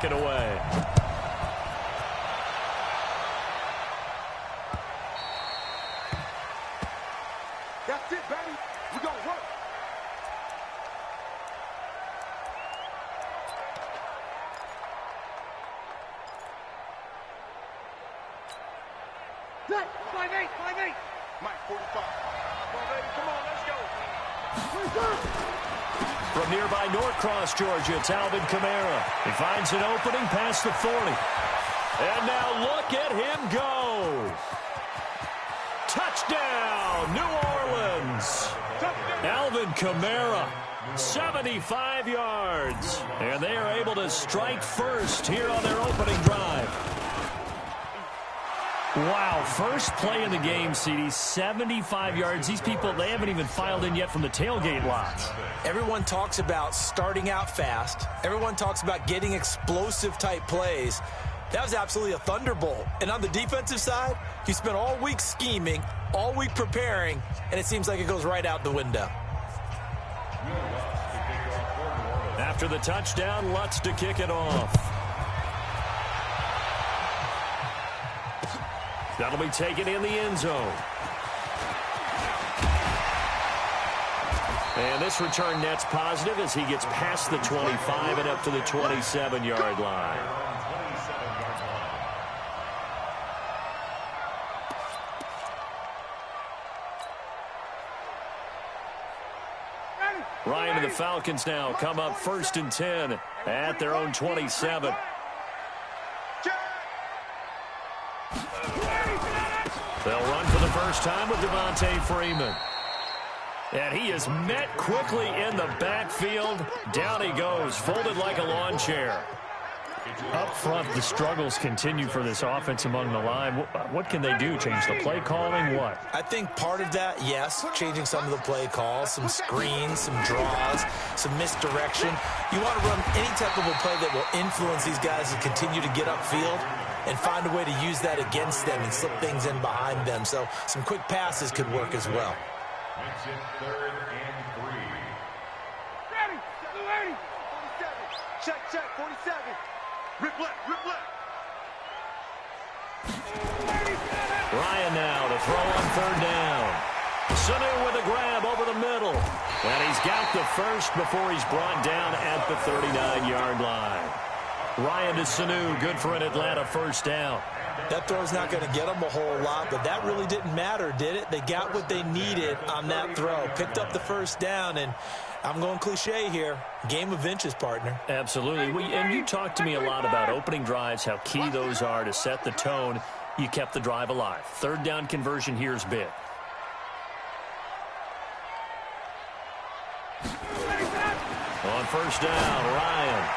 Get away. That's it, baby. We're going to work. Set. 5-8, 5-8. Mike, 45. Come on, baby. Come on, let's go. From nearby Norcross, Georgia, it's Alvin Kamara. He finds an opening past the 40. And now look at him go. Touchdown, New Orleans. Alvin Kamara, 75 yards. And they are able to strike first here on their opening drive. Wow, first play in the game, CD, 75 yards. These people, they haven't even filed in yet from the tailgate lots. Everyone talks about starting out fast. Everyone talks about getting explosive-type plays. That was absolutely a thunderbolt. And on the defensive side, he spent all week scheming, all week preparing, and it seems like it goes right out the window. After the touchdown, Lutz to kick it off. That'll be taken in the end zone. And this return net's positive as he gets past the 25 and up to the 27-yard line. Ryan and the Falcons now come up 1st and 10 at their own 27. They'll run for the first time with Devontae Freeman. And he is met quickly in the backfield. Down he goes, folded like a lawn chair. Up front, the struggles continue for this offense among the line. What can they do? Change the play calling? What? I think part of that, yes, changing some of the play calls, some screens, some draws, some misdirection. You want to run any type of a play that will influence these guys to continue to get upfield and find a way to use that against them and slip things in behind them. So some quick passes could work as well. Makes it 3rd and 3. Ready, 280. 47. Check, 47. Rip left, rip left. Ryan now to throw on 3rd down. Sanu with a grab over the middle. And he's got the first before he's brought down at the 39-yard line. Ryan to Sanu, good for an Atlanta first down. That throw's not going to get them a whole lot, but that really didn't matter, did it? They got what they needed on that throw. Picked up the first down, and I'm going cliche here. Game of inches, partner. Absolutely. And you talked to me a lot about opening drives, how key those are to set the tone. You kept the drive alive. 3rd down conversion here is big. On 1st down, Ryan.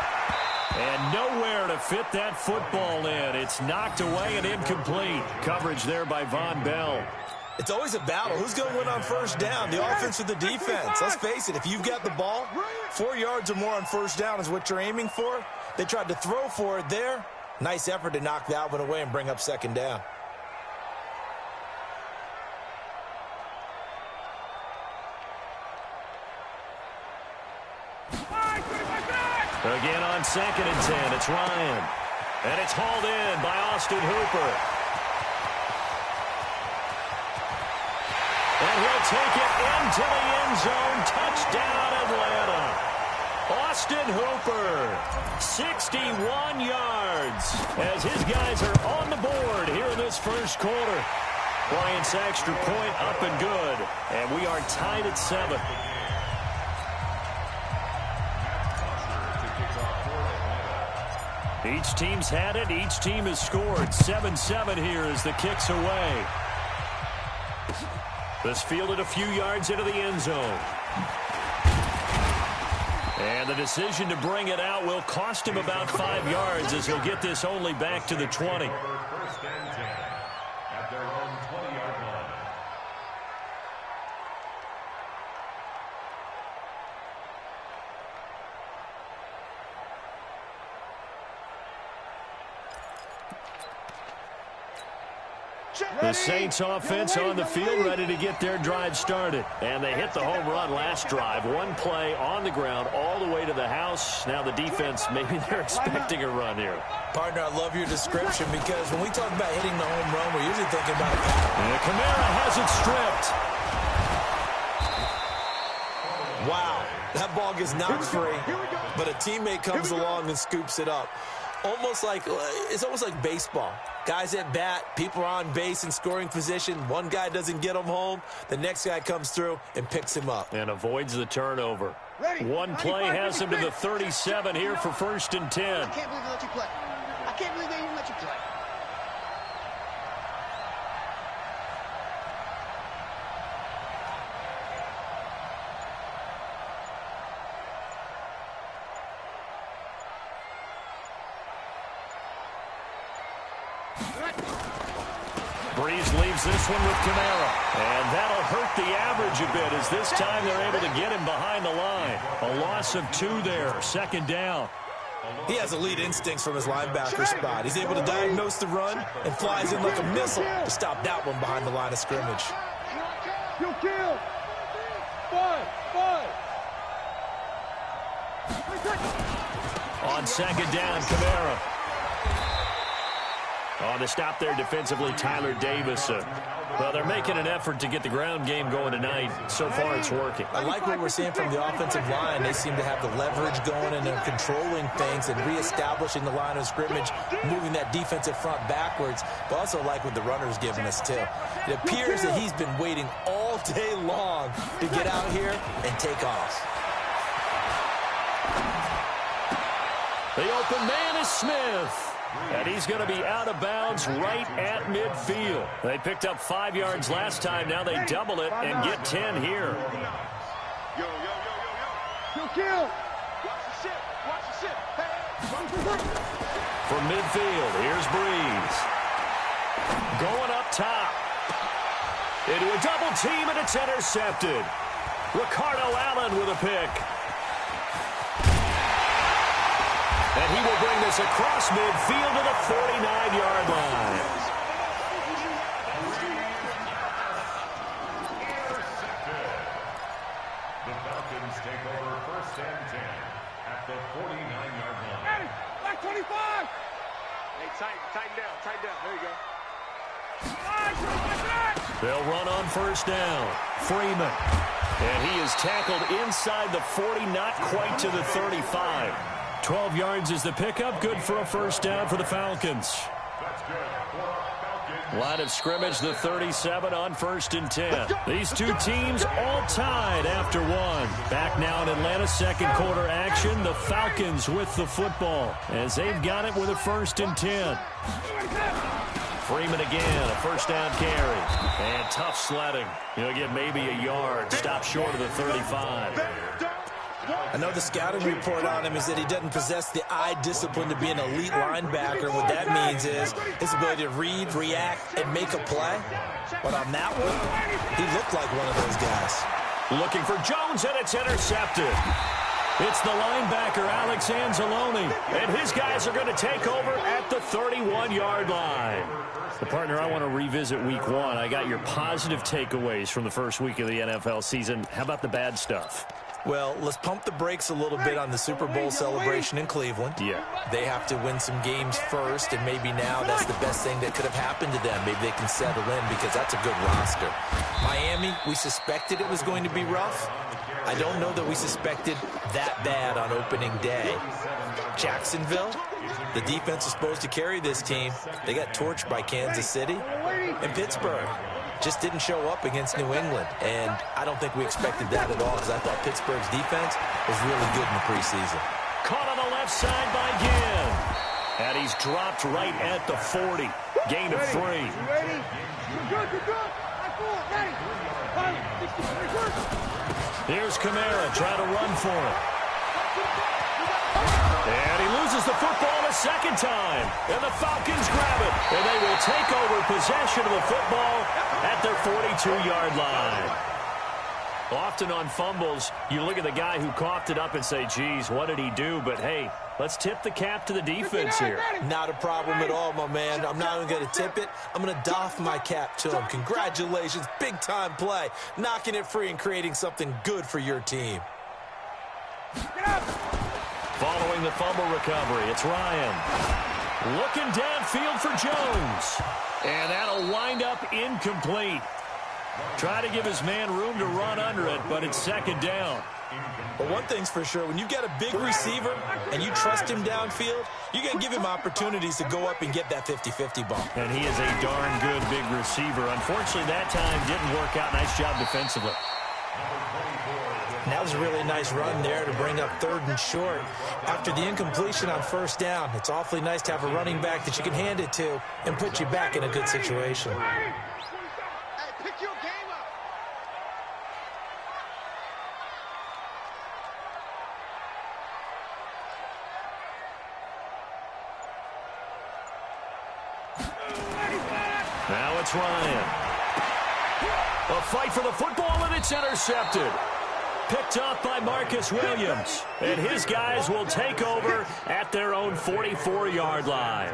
And nowhere to fit that football in. It's knocked away and incomplete. Coverage there by Von Bell. It's always a battle. Who's going to win on 1st down? The offense or the defense? Let's face it, if you've got the ball, 4 yards or more on 1st down is what you're aiming for. They tried to throw for it there. Nice effort to knock that one away and bring up 2nd down. Again on 2nd and 10, it's Ryan. And it's hauled in by Austin Hooper. And he'll take it into the end zone. Touchdown, Atlanta. Austin Hooper, 61 yards, as his guys are on the board here in this first quarter. Bryant's extra point up and good. And we are tied at 7. Each team's had it. Each team has scored. 7-7 here as the kick's away. This fielded a few yards into the end zone. And the decision to bring it out will cost him about 5 yards as he'll get this only back to the 20. 1st and 10 at their own 20-yard line. The Saints offense on the field, ready to get their drive started. And they hit the home run last drive. One play on the ground all the way to the house. Now the defense, maybe they're expecting a run here. Partner, I love your description because when we talk about hitting the home run, we're usually thinking about a pass. And Kamara has it stripped. Wow, that ball gets knocked free, but a teammate comes along and scoops it up. It's almost like baseball. Guys at bat, people are on base in scoring position. One guy doesn't get him home. The next guy comes through and picks him up. And avoids the turnover. One play has him to the 37 here for 1st and 10. I can't believe they let you play. I can't believe they even let you play. Breeze leaves this one with Kamara. And that'll hurt the average a bit as this time they're able to get him behind the line. A loss of 2 there, 2nd down. He has elite instincts from his linebacker spot. He's able to diagnose the run and flies in like a missile to stop that one behind the line of scrimmage. Kill. 5. On 2nd down, Kamara. On the stop there defensively, Tyler Davis. Well, they're making an effort to get the ground game going tonight. So far, it's working. I like what we're seeing from the offensive line. They seem to have the leverage going, and they're controlling things and reestablishing the line of scrimmage, moving that defensive front backwards. But also like what the runner's giving us, too. It appears that he's been waiting all day long to get out here and take off. The open man is Smith. And he's going to be out of bounds right at midfield. They picked up 5 yards last time. Now they double it and get 10 here. Kill. From midfield, here's Breeze. Going up top. Into a double team, and it's intercepted. Ricardo Allen with a pick. And he will bring this across midfield to the 49-yard line. The Falcons take over 1st and 10 at the 49-yard line. Back 25! Hey, tighten down. There you go. They'll run on 1st down. Freeman. And he is tackled inside the 40, not quite to the 35. 12 yards is the pickup. Good for a 1st down for the Falcons. Line of scrimmage, the 37 on 1st and 10. These two teams all tied after 1. Back now in Atlanta, 2nd quarter action. The Falcons with the football as they've got it with a 1st and 10. Freeman again, a 1st down carry. And tough sledding. He'll get maybe a yard. Stop short of the 35. I know the scouting report on him is that he doesn't possess the eye discipline to be an elite linebacker. What that means is his ability to read, react, and make a play. But on that one, he looked like one of those guys. Looking for Jones, and it's intercepted. It's the linebacker, Alex Anzalone, and his guys are going to take over at the 31-yard line. The partner, I want to revisit week 1. I got your positive takeaways from the first week of the NFL season. How about the bad stuff? Well, let's pump the brakes a little bit on the Super Bowl celebration in Cleveland. Yeah. They have to win some games first, and maybe now that's the best thing that could have happened to them. Maybe they can settle in because that's a good roster. Miami, we suspected it was going to be rough. I don't know that we suspected that bad on opening day. Jacksonville, the defense is supposed to carry this team. They got torched by Kansas City. And Pittsburgh just didn't show up against New England. And I don't think we expected that at all because I thought Pittsburgh's defense was really good in the preseason. Caught on the left side by Ginn. And he's dropped right at the 40. Gain of 3. Ready? You're good. Ready? Here's Kamara trying to run for it. And he loses the football a second time. And the Falcons grab it. And they will take over possession of the football at their 42-yard line. Often on fumbles, you look at the guy who coughed it up and say, geez, what did he do? But, hey, let's tip the cap to the defense here. Not a problem at all, my man. I'm not even going to tip it. I'm going to doff my cap to him. Congratulations, big-time play. Knocking it free and creating something good for your team. Following the fumble recovery, it's Ryan. Looking downfield for Jones. And that'll wind up incomplete. Try to give his man room to run under it, but it's second down. But one thing's for sure, when you got a big receiver and you trust him downfield, you're going to give him opportunities to go up and get that 50-50 ball. And he is a darn good big receiver. Unfortunately, that time didn't work out. Nice job defensively. And that was a really nice run there to bring up 3rd and short. After the incompletion on 1st down, it's awfully nice to have a running back that you can hand it to and put you back in a good situation. Now it's Ryan. A fight for the football, and it's intercepted. Picked off by Marcus Williams. And his guys will take over at their own 44-yard line.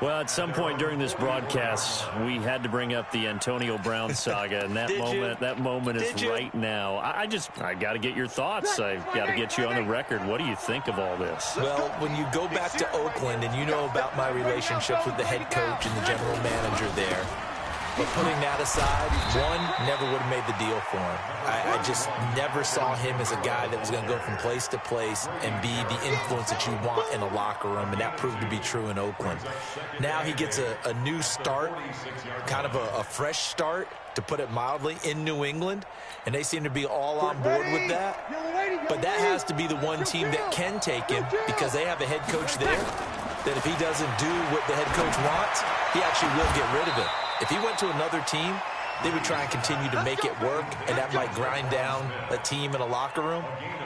Well, at some point during this broadcast, we had to bring up the Antonio Brown saga, and that moment is right now. I got to get your thoughts. I've got to get you on the record. What do you think of all this? Well, when you go back to Oakland, and you know about my relationships with the head coach and the general manager there, but putting that aside, one, never would have made the deal for him. I just never saw him as a guy that was going to go from place to place and be the influence that you want in a locker room, and that proved to be true in Oakland. Now he gets a new start, kind of a fresh start, to put it mildly, in New England, and they seem to be all on board with that. But that has to be the one team that can take him, because they have a head coach there that if he doesn't do what the head coach wants, he actually will get rid of him. If he went to another team, they would try and continue to make it work, and that might grind down a team in a locker room,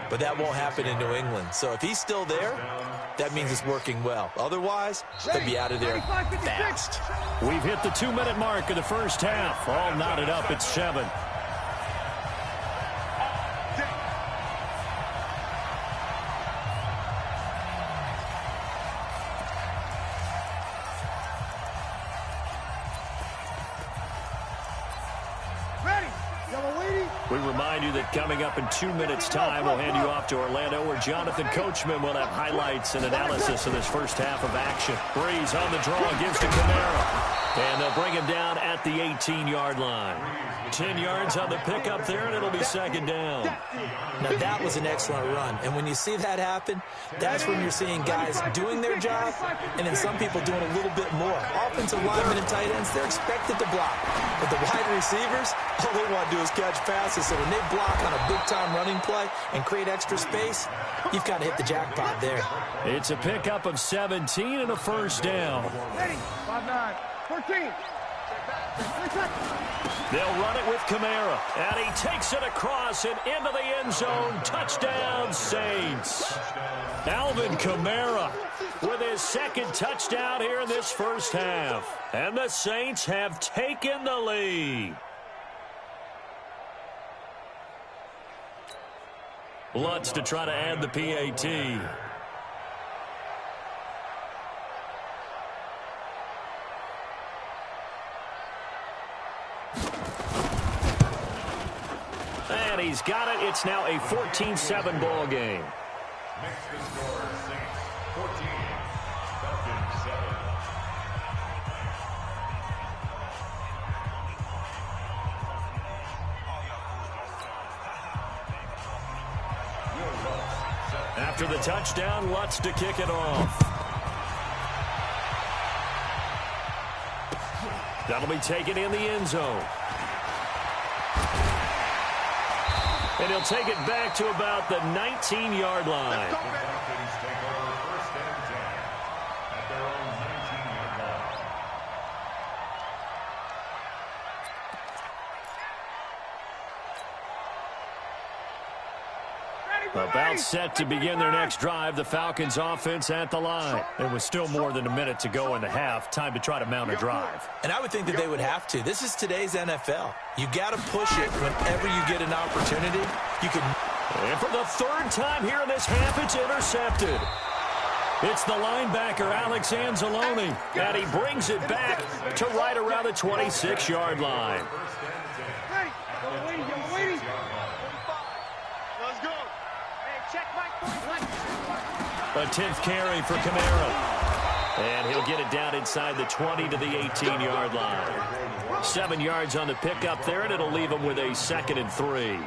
but that won't happen in New England. So if he's still there, that means it's working well. Otherwise, they'll be out of there fast. We've hit the 2-minute mark of the first half. All knotted up at 7. We remind you that coming up in 2 minutes' time, we'll hand you off to Orlando, where Jonathan Coachman will have highlights and analysis of this first half of action. Breeze on the draw, gives to Camara. And they'll bring him down at the 18-yard line. 10 yards on the pickup there, and it'll be second down. Now, that was an excellent run. And when you see that happen, that's when you're seeing guys doing their job, and then some people doing a little bit more. Offensive linemen and tight ends, they're expected to block. But the wide receivers, all they want to do is catch passes. So when they block on a big-time running play and create extra space, you've got to hit the jackpot there. It's a pickup of 17 and a first down. 5-9, 14. They'll run it with Camara, and he takes it across and into the end zone. Touchdown, Saints. Alvin Kamara with his second touchdown here in this first half. And the Saints have taken the lead. Lutz to try to add the PAT. And he's got it. It's now a 14-7 ball game. Next score, Saints 14, Falcons 7. After the touchdown, Lutz to kick it off. That'll be taken in the end zone. And he'll take it back to about the 19-yard line. Falcons take over first and 10 at their own 19-yard line. Ready, About set to begin their next drive, the Falcons offense at the line. There was still more than a minute to go in the half. Time to try to mount a drive. And I would think that they would have to. This is today's NFL. You got to push it whenever you get an opportunity. You can. And for the third time here in this half, it's intercepted. It's the linebacker, Alex Anzalone, and he brings it back to right around the 26-yard line. A 10th carry for Kamara. And he'll get it down inside the 20 to the 18-yard line. 7 yards on the pickup there, and it'll leave him with a 2nd and 3.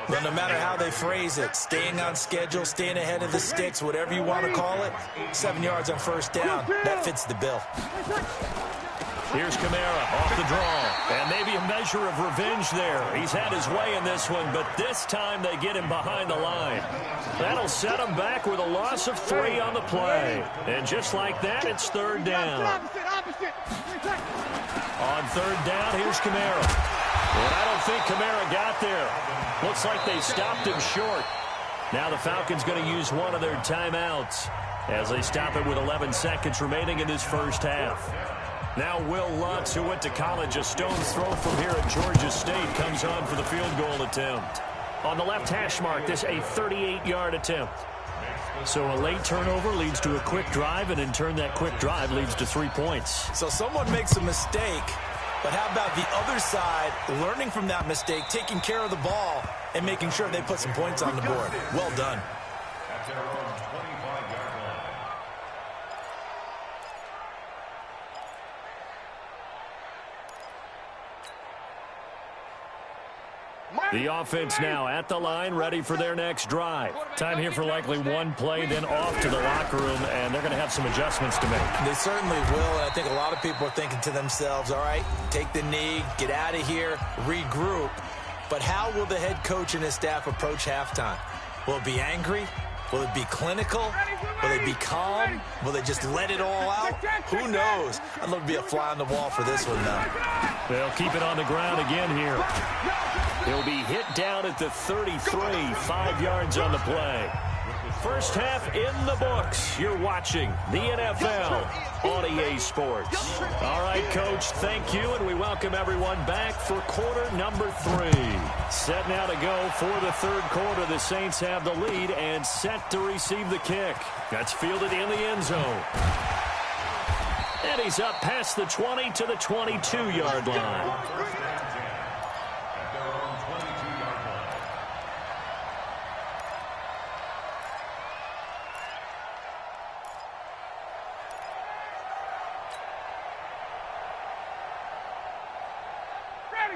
But no matter how they phrase it, staying on schedule, staying ahead of the sticks, whatever you want to call it, 7 yards on first down, that fits the bill. Here's Kamara off the draw, and maybe a measure of revenge there. He's had his way in this one, but this time they get him behind the line. That'll set him back with a loss of 3 on the play. And just like that, it's third down. On third down, here's Kamara. And I don't think Kamara got there. Looks like they stopped him short. Now the Falcons going to use one of their timeouts as they stop it with 11 seconds remaining in this first half. Now Will Lutz, who went to college a stone's throw from here at Georgia State, comes on for the field goal attempt. On the left hash mark, this a 38-yard attempt. So a late turnover leads to a quick drive, and in turn that quick drive leads to 3 points. So someone makes a mistake, but how about the other side learning from that mistake, taking care of the ball, and making sure they put some points on the board? Well done. That's their own 25-yard line. The offense now at the line, ready for their next drive. Time here for likely one play, then off to the locker room, and they're going to have some adjustments to make. They certainly will, and I think a lot of people are thinking to themselves, all right, take the knee, get out of here, regroup. But how will the head coach and his staff approach halftime? Will it be angry? Will it be clinical? Will they be calm? Will they just let it all out? Who knows? I'd love to be a fly on the wall for this one, though. They'll keep it on the ground again here. He'll be hit down at the 33, 5 yards on the play. First half in the books. You're watching the NFL on EA Sports. All right, Coach, thank you, and we welcome everyone back for quarter number 3. Set now to go for the third quarter. The Saints have the lead and set to receive the kick. That's fielded in the end zone. And he's up past the 20 to the 22-yard line.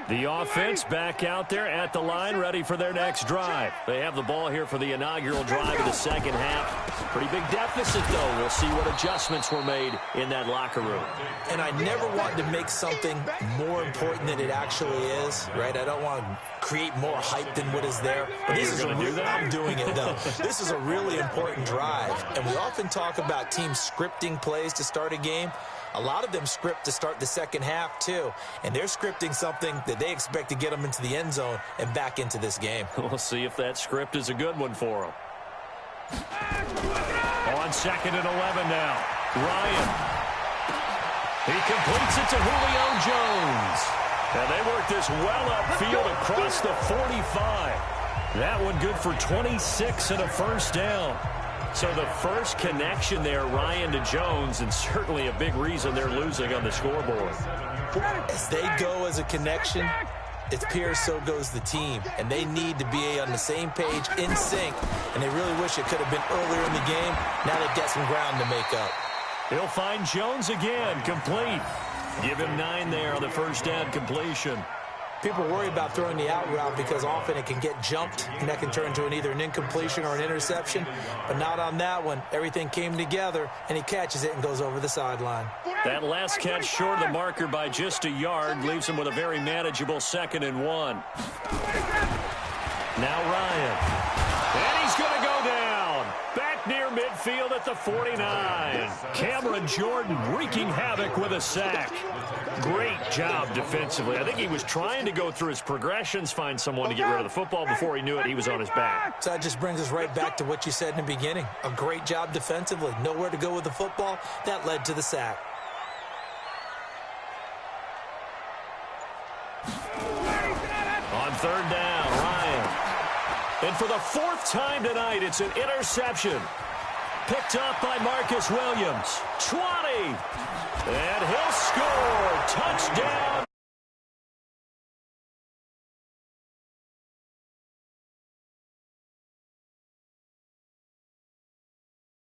The offense back out there at the line, ready for their next drive. They have the ball here for the inaugural drive of the second half. Pretty big deficit, though. We'll see what adjustments were made in that locker room. And I never want to make something more important than it actually is, right? I don't want to create more hype than what is there. But this is I'm doing it, though. This is a really important drive. And we often talk about teams scripting plays to start a game. A lot of them script to start the second half, too. And they're scripting something that they expect to get them into the end zone and back into this game. We'll see if that script is a good one for them. On 2nd and 11 now. Ryan. He completes it to Julio Jones. And they work this well upfield across the 45. That one good for 26 and a first down. So the first connection there, Ryan to Jones, and certainly a big reason they're losing on the scoreboard. As they go as a connection, it appears so goes the team. And they need to be on the same page, in sync. And they really wish it could have been earlier in the game. Now they've got some ground to make up. He'll find Jones again, complete. Give him 9 there on the first down completion. People worry about throwing the out route because often it can get jumped, and that can turn into either an incompletion or an interception. But not on that one. Everything came together, and he catches it and goes over the sideline. That last catch short of the marker by just a yard leaves him with a very manageable 2nd and 1. Now Ryan. And he's going to go down. Back near midfield at the 49. Cameron Jordan wreaking havoc with a sack. Great job defensively. I think he was trying to go through his progressions, find someone to get rid of the football. Before he knew it, he was on his back. So that just brings us right back to what you said in the beginning. A great job defensively. Nowhere to go with the football. That led to the sack. On third down, Ryan. And for the fourth time tonight, it's an interception. Picked up by Marcus Williams. 20. And he'll score. Touchdown,